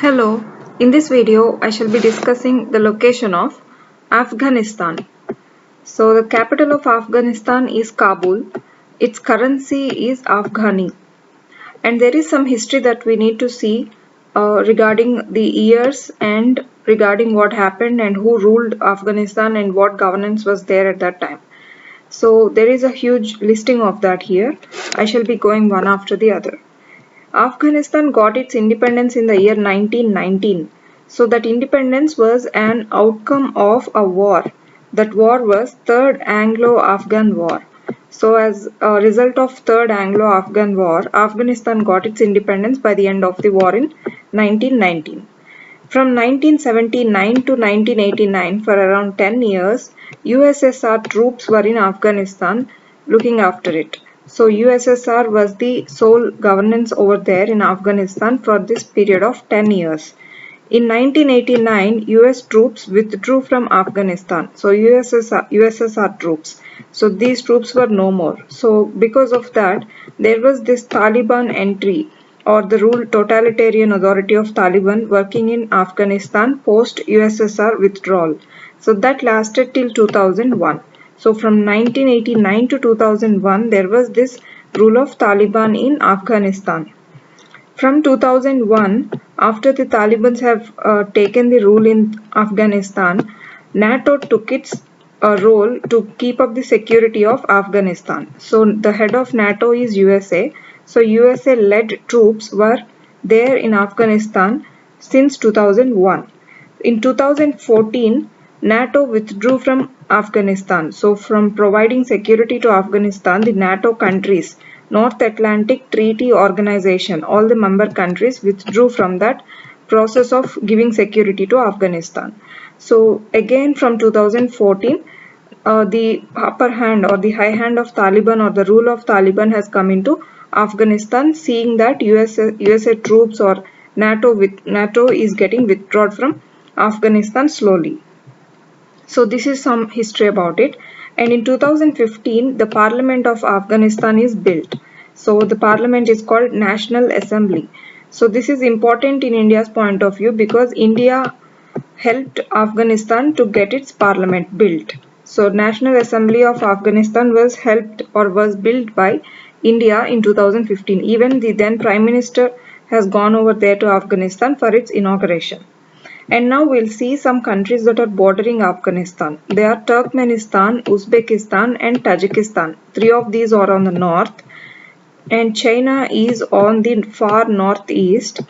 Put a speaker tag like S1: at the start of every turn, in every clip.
S1: Hello, in this video I shall be discussing the location of Afghanistan. So the capital of Afghanistan is Kabul. Its currency is Afghani. And there is some history that we need to see regarding the years and regarding what happened and who ruled Afghanistan and what governance was there at that time. So there is a huge listing of that here. I shall be going one after the other. Afghanistan got its independence in the year 1919. So that independence was an outcome of a war. That war was Third Anglo-Afghan War. So as a result of Third Anglo-Afghan War, Afghanistan got its independence by the end of the war in 1919. From 1979 to 1989, for around 10 years, USSR troops were in Afghanistan looking after it. So USSR was the sole governance over there in Afghanistan for this period of 10 years. In 1989, US troops withdrew from Afghanistan. So USSR troops. So these troops were no more. So because of that, there was this Taliban entry or the rule totalitarian authority of Taliban working in Afghanistan post USSR withdrawal. So that lasted till 2001. So from 1989 to 2001, there was this rule of Taliban in Afghanistan. From 2001, after the Taliban have taken the rule in Afghanistan, NATO took its role to keep up the security of Afghanistan. So the head of NATO is USA. So USA-led troops were there in Afghanistan since 2001. In 2014, NATO withdrew from Afghanistan. So from providing security to Afghanistan, the NATO countries, North Atlantic Treaty Organization, all the member countries withdrew from that process of giving security to Afghanistan. So again from 2014, the upper hand or the high hand of Taliban or the rule of Taliban has come into Afghanistan, seeing that USA troops or NATO is getting withdrawn from Afghanistan slowly. So this is some history about it. And in 2015, the Parliament of Afghanistan is built. So the Parliament is called National Assembly. So this is important in India's point of view because India helped Afghanistan to get its parliament built. So National Assembly of Afghanistan was helped or was built by India in 2015. Even the then Prime Minister has gone over there to Afghanistan for its inauguration. And now we'll see some countries that are bordering Afghanistan. They are Turkmenistan, Uzbekistan and Tajikistan. Three of these are on the north and China is on the far northeast.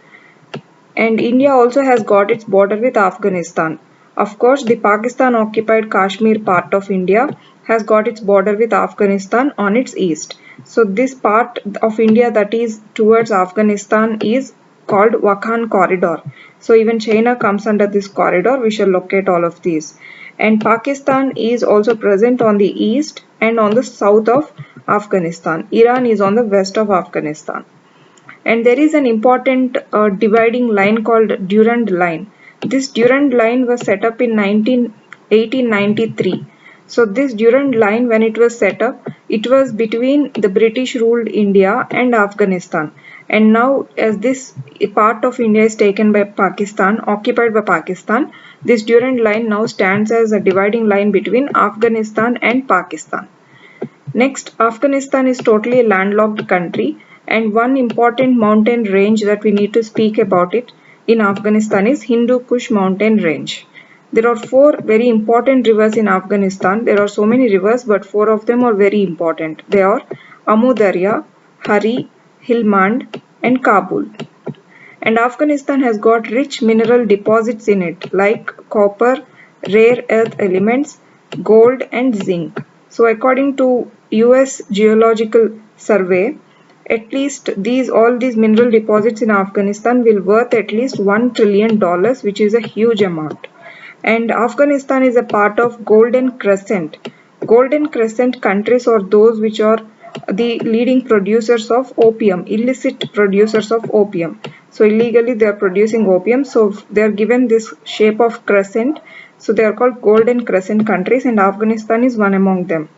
S1: And India also has got its border with Afghanistan. Of course, the Pakistan occupied Kashmir part of India has got its border with Afghanistan on its east. So this part of India that is towards Afghanistan is called Wakhan corridor. So even China comes under this corridor. We shall locate all of these. And Pakistan is also present on the east and on the south of Afghanistan. Iran is on the west of Afghanistan. And there is an important dividing line called Durand Line. This Durand Line was set up in 1893. So this Durand Line, when it was set up, it was between the British ruled India and Afghanistan. And now as this part of India is taken by Pakistan, occupied by Pakistan, this Durand Line now stands as a dividing line between Afghanistan and Pakistan. Next, Afghanistan is totally a landlocked country, and one important mountain range that we need to speak about it in Afghanistan is Hindu Kush mountain range. There are four very important rivers in Afghanistan. There are so many rivers, but four of them are very important. They are Amu Darya, Hari, Helmand and Kabul. And Afghanistan has got rich mineral deposits in it like copper, rare earth elements, gold and zinc. So according to US Geological Survey, at least all these mineral deposits in Afghanistan will worth at least $1 trillion, which is a huge amount. And Afghanistan is a part of Golden Crescent. Golden Crescent countries are those which are the leading producers of opium, illicit producers of opium. So illegally they are producing opium. So they are given this shape of crescent. So they are called Golden Crescent countries and Afghanistan is one among them.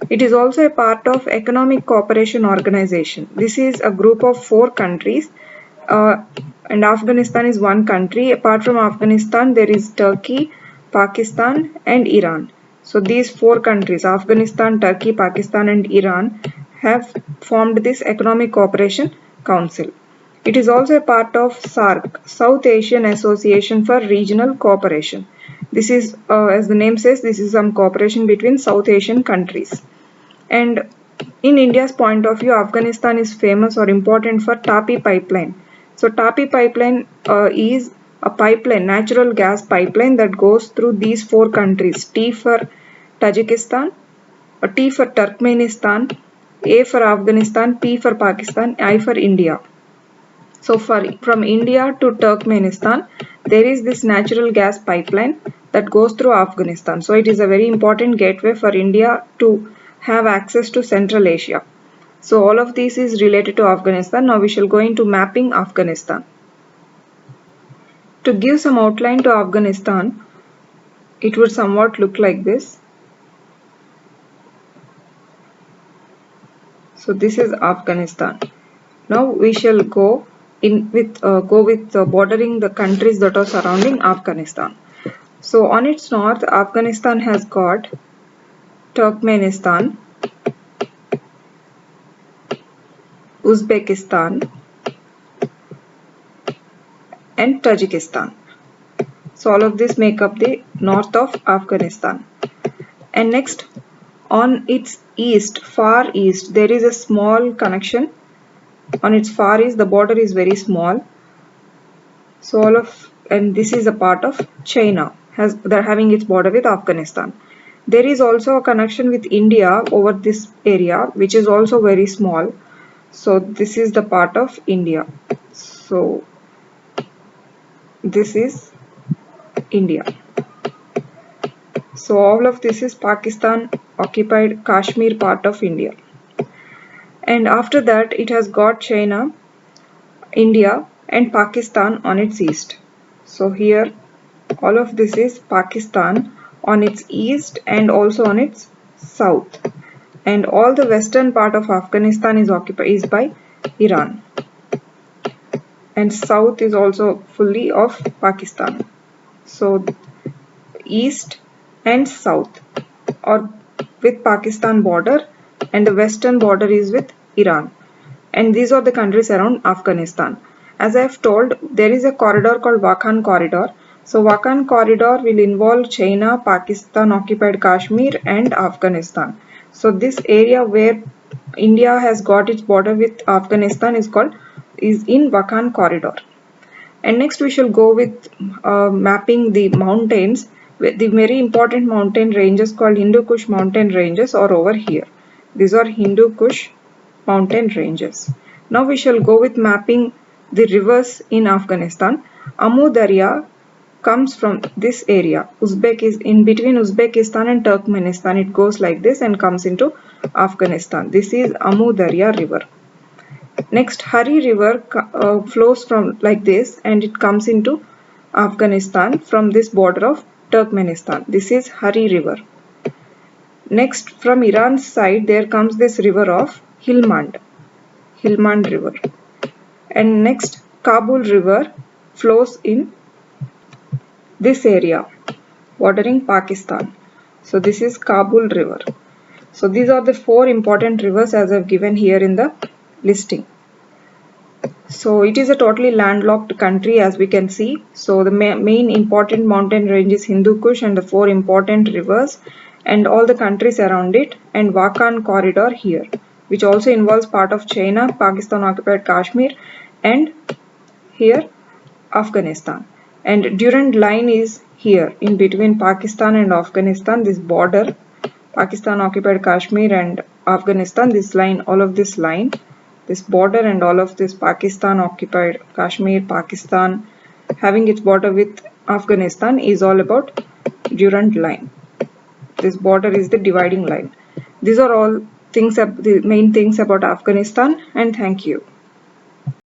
S1: It is also a part of Economic Cooperation Organization. This is a group of 4 countries and Afghanistan is one country. Apart from Afghanistan, there is Turkey, Pakistan and Iran. So these four countries, Afghanistan, Turkey, Pakistan and Iran, have formed this Economic Cooperation Council. It is also a part of SAARC, South Asian Association for Regional Cooperation. This is, as the name says, this is some cooperation between South Asian countries. And in India's point of view, Afghanistan is famous or important for Tapi pipeline. So Tapi pipeline is a pipeline, natural gas pipeline that goes through these four countries. T for Tajikistan, T for Turkmenistan, A for Afghanistan, P for Pakistan, I for India. So from India to Turkmenistan, there is this natural gas pipeline that goes through Afghanistan. So it is a very important gateway for India to have access to Central Asia. So all of this is related to Afghanistan. Now we shall go into mapping Afghanistan. To give some outline to Afghanistan, it would somewhat look like this. So this is Afghanistan. Now we shall go with bordering the countries that are surrounding Afghanistan. So on its north, Afghanistan has got Turkmenistan, Uzbekistan and Tajikistan. So all of this make up the north of Afghanistan. And next, on its east, far east, there is a small connection. On its far east, the border is very small. So and this is a part of China, they're having its border with Afghanistan. There is also a connection with India over this area, which is also very small. So this is the part of India. So this is India. So all of this is Pakistan occupied Kashmir part of India. And after that, it has got China, India and Pakistan on its east. So here all of this is Pakistan on its east and also on its south. And all the western part of Afghanistan is occupied by Iran. And south is also fully of Pakistan. So east and south are with Pakistan border and the western border is with Iran. And these are the countries around Afghanistan. As I have told, there is a corridor called Wakhan Corridor. So Wakhan Corridor will involve China, Pakistan occupied Kashmir and Afghanistan. So this area where India has got its border with Afghanistan is in Wakhan Corridor. And next we shall go with mapping the mountains. The very important mountain ranges called Hindu Kush mountain ranges are over here. These are Hindu Kush mountain ranges. Now we shall go with mapping the rivers in Afghanistan. Amu Darya comes from this area. Uzbek is in between Uzbekistan and Turkmenistan. It goes like this and comes into Afghanistan. This is Amu Darya river. Next, Hari river flows from like this and it comes into Afghanistan from this border of Turkmenistan. This is Hari river. Next, from Iran's side, there comes this river of Helmand river. And next, Kabul river flows in this area bordering Pakistan. So this is Kabul river. So these are the four important rivers as I've given here in the listing. So it is a totally landlocked country as we can see. So the main important mountain range is Hindu Kush and the four important rivers and all the countries around it, and Wakhan Corridor here, which also involves part of China, Pakistan occupied Kashmir and here Afghanistan. And Durand line is here in between Pakistan and Afghanistan, this border, Pakistan occupied Kashmir and Afghanistan, this line, all of this line, this border and all of this Pakistan occupied Kashmir, Pakistan having its border with Afghanistan is all about Durand line. This border is the dividing line. These are all things, the main things about Afghanistan, and thank you.